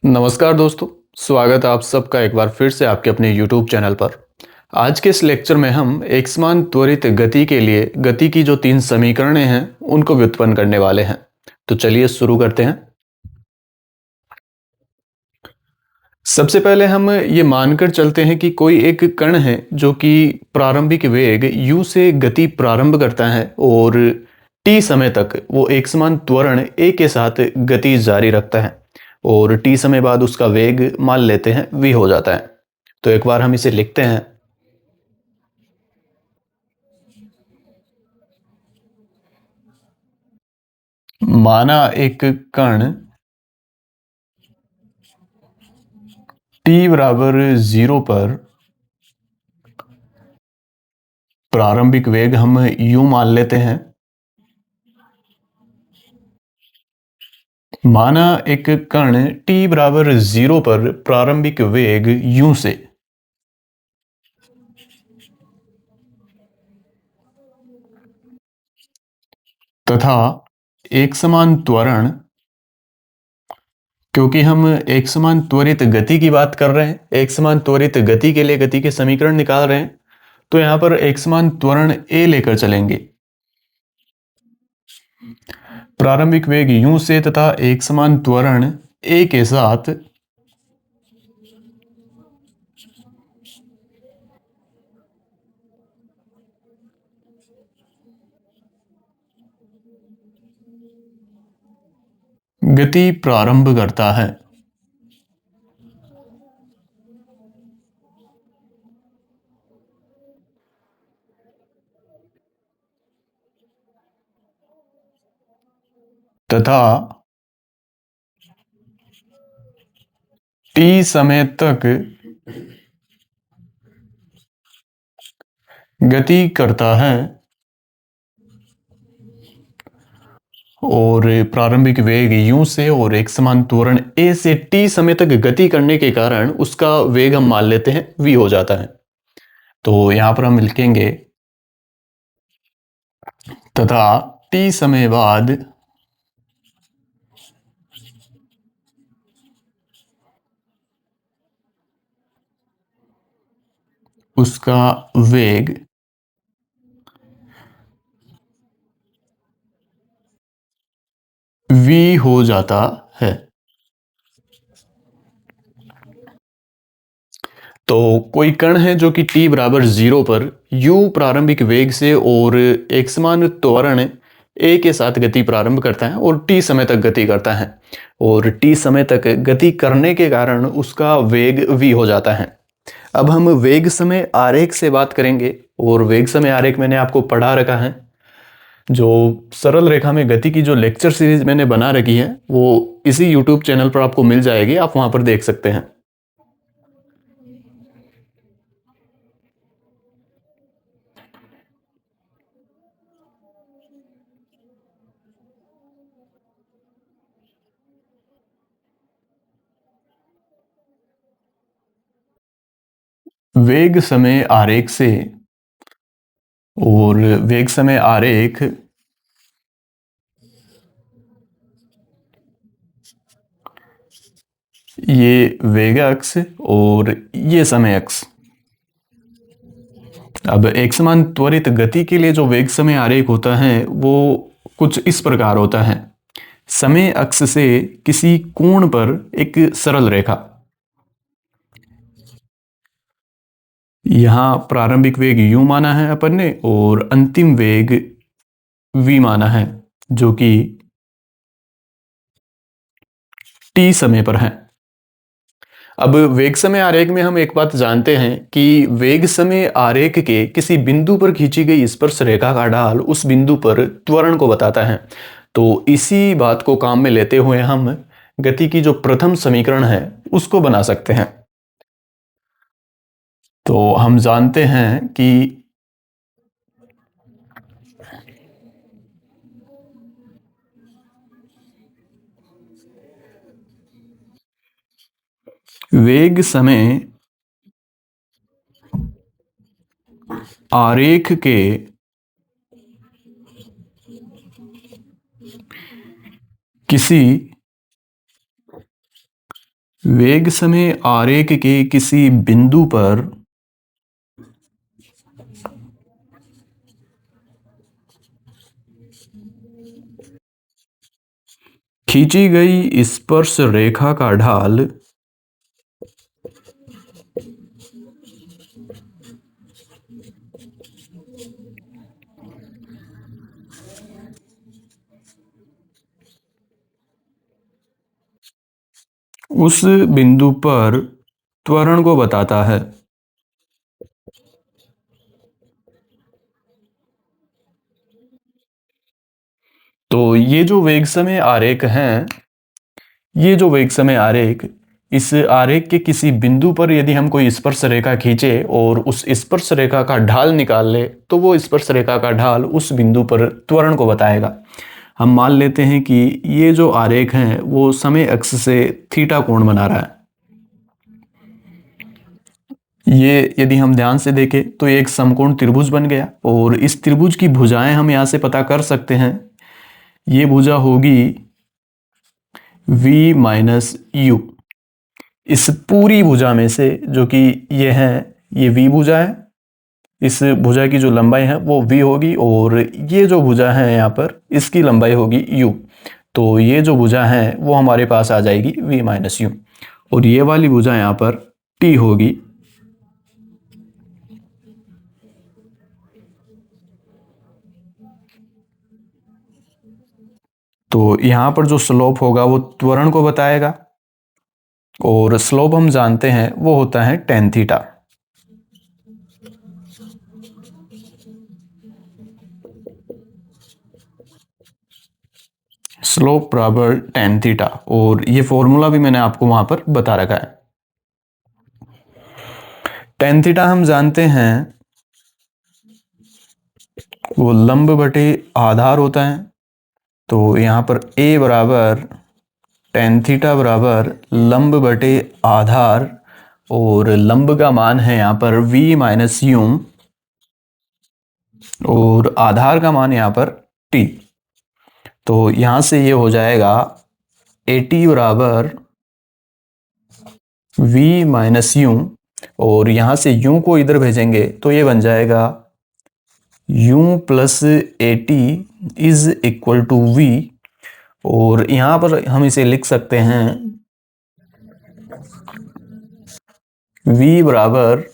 नमस्कार दोस्तों, स्वागत है आप सबका एक बार फिर से आपके अपने YouTube चैनल पर। आज के इस लेक्चर में हम एकसमान त्वरित गति के लिए गति की जो 3 समीकरणें हैं उनको व्युत्पन्न करने वाले हैं। तो चलिए शुरू करते हैं। सबसे पहले हम ये मानकर चलते हैं कि कोई एक कण है जो कि प्रारंभिक वेग u से गति प्रारंभ करता है और t समय तक वो एकसमान त्वरण a के साथ गति जारी रखता है और t समय बाद उसका वेग मान लेते हैं v हो जाता है। तो एक बार हम इसे लिखते हैं। माना एक कण t बराबर 0 पर प्रारंभिक वेग हम u मान लेते हैं। माना एक कण t बराबर 0 पर प्रारंभिक वेग u से तथा एकसमान त्वरण, क्योंकि हम एकसमान त्वरित गति की बात कर रहे हैं, एकसमान त्वरित गति के लिए गति के समीकरण निकाल रहे हैं, तो यहां पर एकसमान त्वरण a लेकर चलेंगे। प्रारंभिक वेग u से तथा एकसमान त्वरण a के साथ गति प्रारंभ करता है। तथा t समय तक गति करता है और प्रारंभिक वेग u से और एकसमान त्वरण a से t समय तक गति करने के कारण उसका वेग हम मान लेते हैं v हो जाता है। तो यहां पर हम लिखेंगे तथा t समय बाद उसका वेग v हो जाता है। तो कोई कण है जो कि t बराबर 0 पर u प्रारंभिक वेग से और एकसमान त्वरण a के साथ गति प्रारंभ करता है और t समय तक गति करता है और t समय तक गति करने के कारण उसका वेग v हो जाता है। अब हम वेग समय आरेख से बात करेंगे और वेग समय आरेख मैंने आपको पढ़ा रखा है। जो सरल रेखा में गति की जो लेक्चर सीरीज मैंने बना रखी है वो इसी YouTube चैनल पर आपको मिल जाएगी, आप वहां पर देख सकते हैं। वेग समय आरेख से और वेग समय आरेख ये वेग अक्ष और ये समय अक्ष। अब एकसमान त्वरित गति के लिए जो वेग समय आरेख होता है वो कुछ इस प्रकार होता है। समय अक्ष से किसी कोण पर एक सरल रेखा, यहां प्रारंभिक वेग u माना है अपन ने और अंतिम वेग v माना है जो कि t समय पर है। अब वेग समय आरेख में हम एक बात जानते हैं कि वेग समय आरेख के किसी बिंदु पर खींची गई स्पर्श रेखा का ढाल उस बिंदु पर त्वरण को बताता है। तो इसी बात को काम में लेते हुए हम गति की जो प्रथम समीकरण है उसको बना सकते हैं। तो हम जानते हैं कि वेग समय आरेख के किसी वेग समय आरेख के किसी बिंदु पर खींची गई स्पर्श रेखा का ढाल उस बिंदु पर त्वरण को बताता है। तो ये जो वेग समय आरेख हैं, ये जो वेग समय आरेख, इस आरेख के किसी बिंदु पर यदि हम कोई स्पर्श रेखा खींचे और उस स्पर्श रेखा का ढाल निकाल ले तो वो स्पर्श रेखा का ढाल उस बिंदु पर त्वरण को बताएगा। हम मान लेते हैं कि ये जो आरेख है वो समय अक्ष से थीटा कोण बना रहा है। ये यदि हम ध्यान से देखें तो ये एक समकोण त्रिभुज बन गया और इस त्रिभुज की भुजाएं हम यहां से पता कर सकते हैं। ये भुजा होगी v माइनस यू। इस पूरी भुजा में से जो कि ये है, ये v भुजा है, इस भुजा की जो लंबाई है वो v होगी और ये जो भुजा है यहाँ पर इसकी लंबाई होगी u। तो ये जो भुजा है वो हमारे पास आ जाएगी v माइनस यू और ये वाली भुजा यहाँ पर t होगी। तो यहाँ पर जो स्लोप होगा वो त्वरण को बताएगा और स्लोप हम जानते हैं वो होता है tan थीटा। स्लोप बराबर tan थीटा और ये फॉर्मूला भी मैंने आपको वहां पर बता रखा है। tan थीटा हम जानते हैं वो लंब बटे आधार होता है। तो यहाँ पर a बराबर tan थीटा बराबर लंब बटे आधार और लंब का मान है यहाँ पर v माइनस यू और आधार का मान यहाँ पर t। तो यहाँ से ये हो जाएगा at बराबर v माइनस यू और यहाँ से u को इधर भेजेंगे तो ये बन जाएगा u plus at is equal to v और यहाँ पर हम इसे लिख सकते हैं v बराबर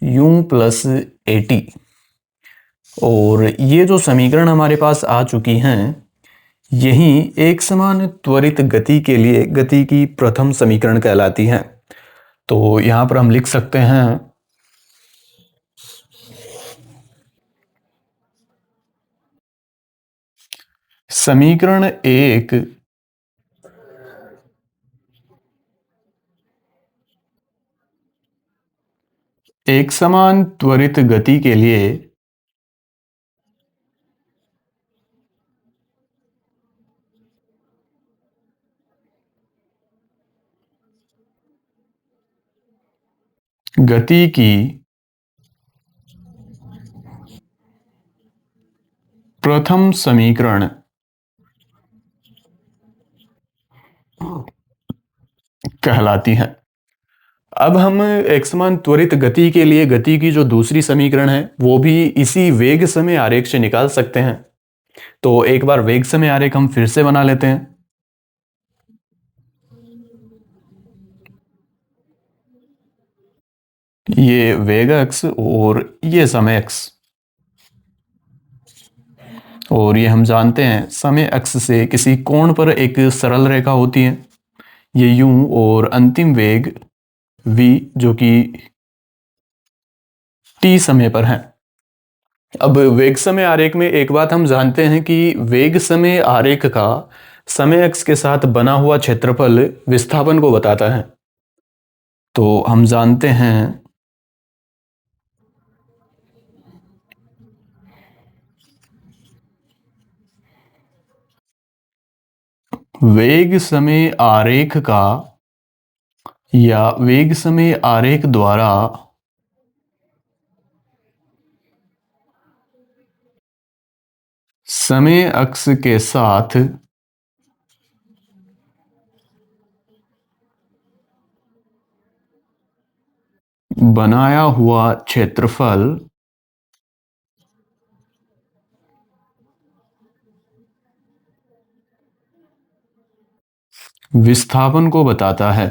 u प्लस at। और ये जो समीकरण हमारे पास आ चुकी हैं यही एक समान त्वरित गति के लिए गति की प्रथम समीकरण कहलाती हैं। तो यहाँ पर हम लिख सकते हैं समीकरण एक एक समान त्वरित गति के लिए गति की प्रथम समीकरण कहलाती है। अब हम एक समान त्वरित गति के लिए गति की जो दूसरी समीकरण है वो भी इसी वेग समय आरेख से निकाल सकते हैं। तो एक बार वेग समय आरेख हम फिर से बना लेते हैं। ये वेग अक्ष और ये समय अक्ष और ये हम जानते हैं समय अक्ष से किसी कोण पर एक सरल रेखा होती है, ये यूं, और अंतिम वेग v जो कि t समय पर है। अब वेग समय आरेख में एक बात हम जानते हैं कि वेग समय आरेख का समय अक्ष के साथ बना हुआ क्षेत्रफल विस्थापन को बताता है। तो हम जानते हैं वेग समय आरेख का या वेग समय आरेख द्वारा समय अक्ष के साथ बनाया हुआ क्षेत्रफल विस्थापन को बताता है।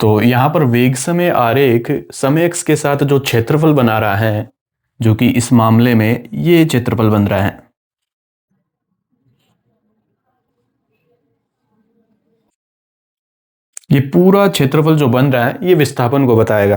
तो यहाँ पर वेग समय आरेख समय x के साथ जो क्षेत्रफल बना रहा है, जो कि इस मामले में ये क्षेत्रफल बन रहा है। ये पूरा क्षेत्रफल जो बन रहा है ये विस्थापन को बताएगा।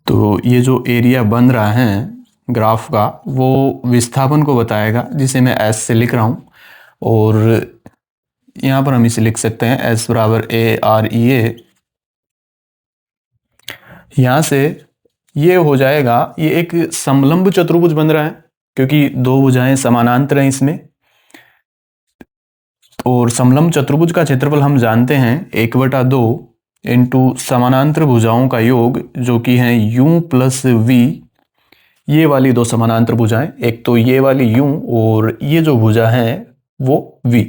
तो ये जो एरिया बन रहा है ग्राफ का वो विस्थापन को बताएगा, जिसे मैं एस से लिख रहा हूँ। और यहाँ पर हम इसे लिख सकते हैं एस बराबर ए आर ई ए। यहाँ से ये हो जाएगा, ये एक समलंब चतुर्भुज बन रहा है क्योंकि दो भुजाएं समानांतर हैं इसमें। और समलंब चतुर्भुज का क्षेत्रफल हम जानते हैं 1/2 इंटू समानांतर भुजाओं का योग, जो कि है u प्लस वी। ये वाली दो समानांतर भुजाएं, एक तो ये वाली u और ये जो भुजा है वो v,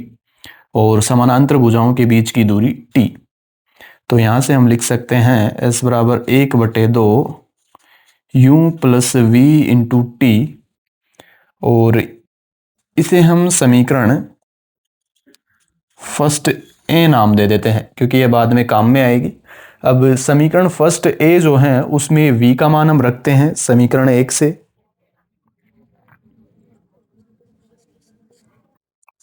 और समानांतर भुजाओं के बीच की दूरी t। तो यहां से हम लिख सकते हैं s बराबर 1/2 u plus v into t. और इसे हम समीकरण फर्स्ट ए नाम दे देते हैं क्योंकि ये बाद में काम में आएगी। अब समीकरण फर्स्ट ए जो है उसमें v का मान हम रखते हैं समीकरण 1 से।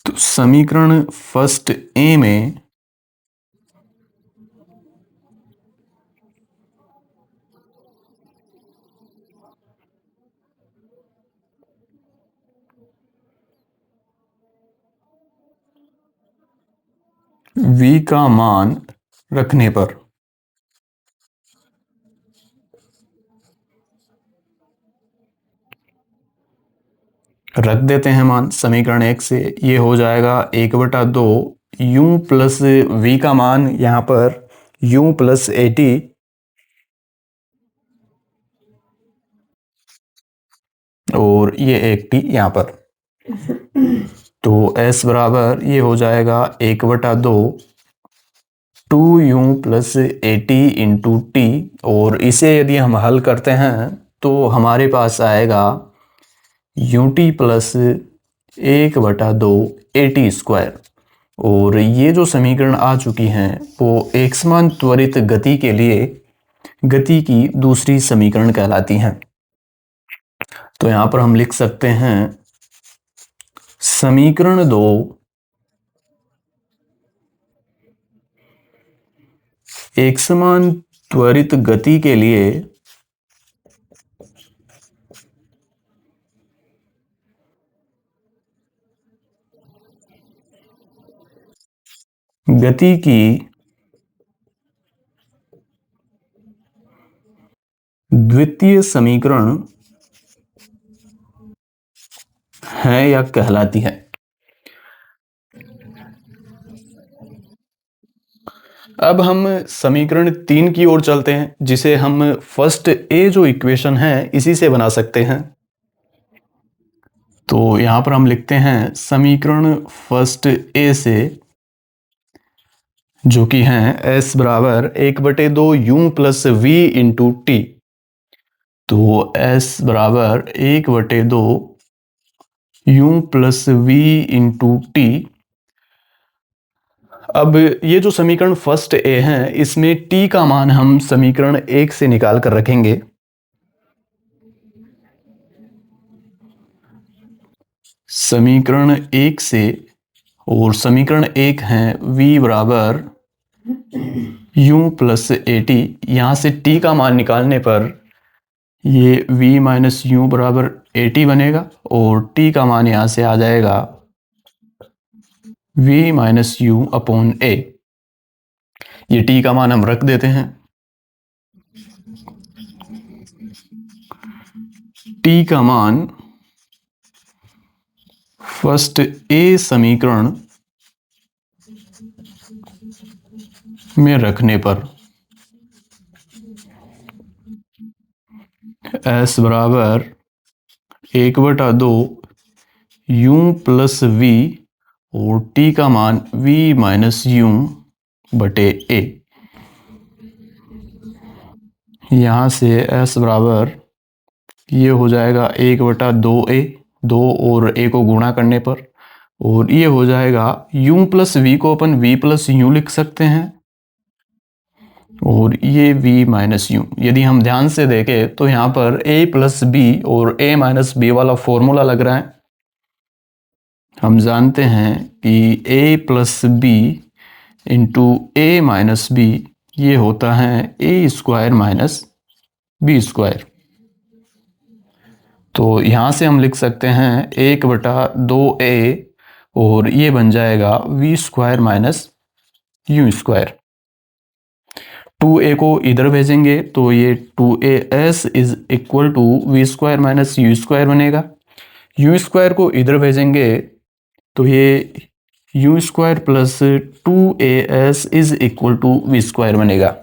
तो समीकरण फर्स्ट ए में v का मान रखने पर रख देते हैं मान समीकरण 1 से, ये हो जाएगा 1/2 u प्लस वी का मान यहाँ पर u प्लस 80 और ये 80 यहाँ पर। तो s बराबर ये हो जाएगा 1/2 2u प्लस 80 इंटू टी। और इसे यदि हम हल करते हैं तो हमारे पास आएगा ut प्लस 1/2 80 स्क्वायर। और ये जो समीकरण आ चुकी हैं वो एकसमान त्वरित गति के लिए गति की दूसरी समीकरण कहलाती हैं। तो यहां पर हम लिख सकते हैं समीकरण 2 एकसमान त्वरित गति के लिए गति की द्वितीय समीकरण है या कहलाती है। अब हम समीकरण 3 की ओर चलते हैं, जिसे हम फर्स्ट ए जो इक्वेशन है इसी से बना सकते हैं। तो यहां पर हम लिखते हैं समीकरण फर्स्ट ए से, जो कि है s बराबर 1/2 u plus v into t. तो s बराबर 1/2 u plus v into t. अब ये जो समीकरण फर्स्ट ए है इसमें t का मान हम समीकरण 1 से निकाल कर रखेंगे। समीकरण 1 से, और समीकरण 1 है v बराबर u प्लस 80। यहाँ से t का मान निकालने पर ये v माइनस यू बराबर 80 बनेगा, और t का मान यहाँ से आ जाएगा v माइनस यू अपॉन ए। ये t का मान हम रख देते हैं। t का मान फर्स्ट ए समीकरण में रखने पर s बराबर 1/2 u प्लस वी और t का मान v माइनस यू बटे a। यहाँ से s बराबर ये हो जाएगा 1/2a, 2 और a को गुणा करने पर, और ये हो जाएगा u प्लस वी को अपन v प्लस यू लिख सकते हैं, और ये v माइनस यू। यदि हम ध्यान से देखें तो यहाँ पर a प्लस बी और a माइनस बी वाला फॉर्मूला लग रहा है। हम जानते हैं कि a plus b into a minus b ये होता है a square minus b square. तो यहाँ से हम लिख सकते हैं 1/2a, और ये बन जाएगा v square minus u square. 2a को इधर भेजेंगे तो ये 2as is equal to v square minus u square बनेगा। यू स्क्वायर को इधर भेजेंगे तो ये u square plus 2as is equal to v square बनेगा।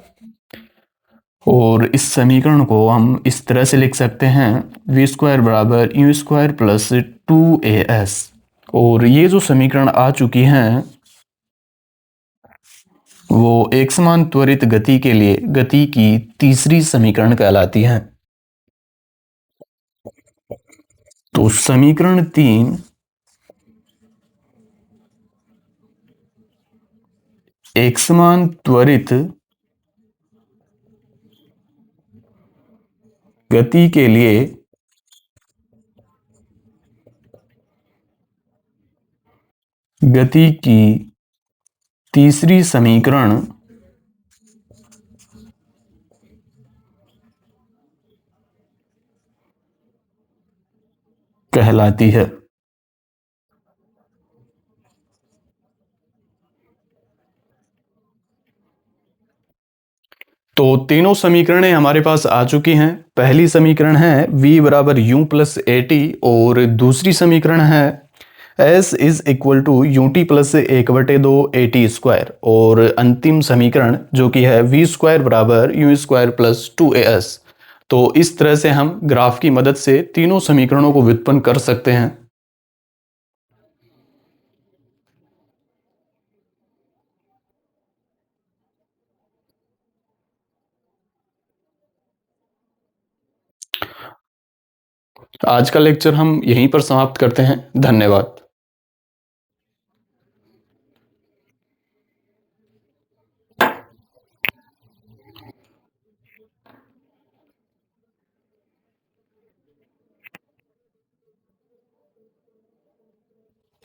और इस समीकरण को हम इस तरह से लिख सकते हैं वी स्क्वायर बराबर यू स्क्वायर प्लस 2as। और ये जो समीकरण आ चुकी हैं वो एक समान त्वरित गति के लिए गति की तीसरी समीकरण कहलाती है। तो समीकरण 3 एक समान त्वरित गति के लिए गति की तीसरी समीकरण कहलाती है। तो तीनों समीकरणें हमारे पास आ चुकी हैं। पहली समीकरण है v बराबर u प्लस ए टी, और दूसरी समीकरण है s is equal to u t plus 1/2 a t square, और अंतिम समीकरण जो कि है v स्क्वायर बराबर यू स्क्वायर प्लस 2as। तो इस तरह से हम ग्राफ की मदद से तीनों समीकरणों को व्युत्पन्न कर सकते हैं। आज का लेक्चर हम यहीं पर समाप्त करते हैं। धन्यवाद।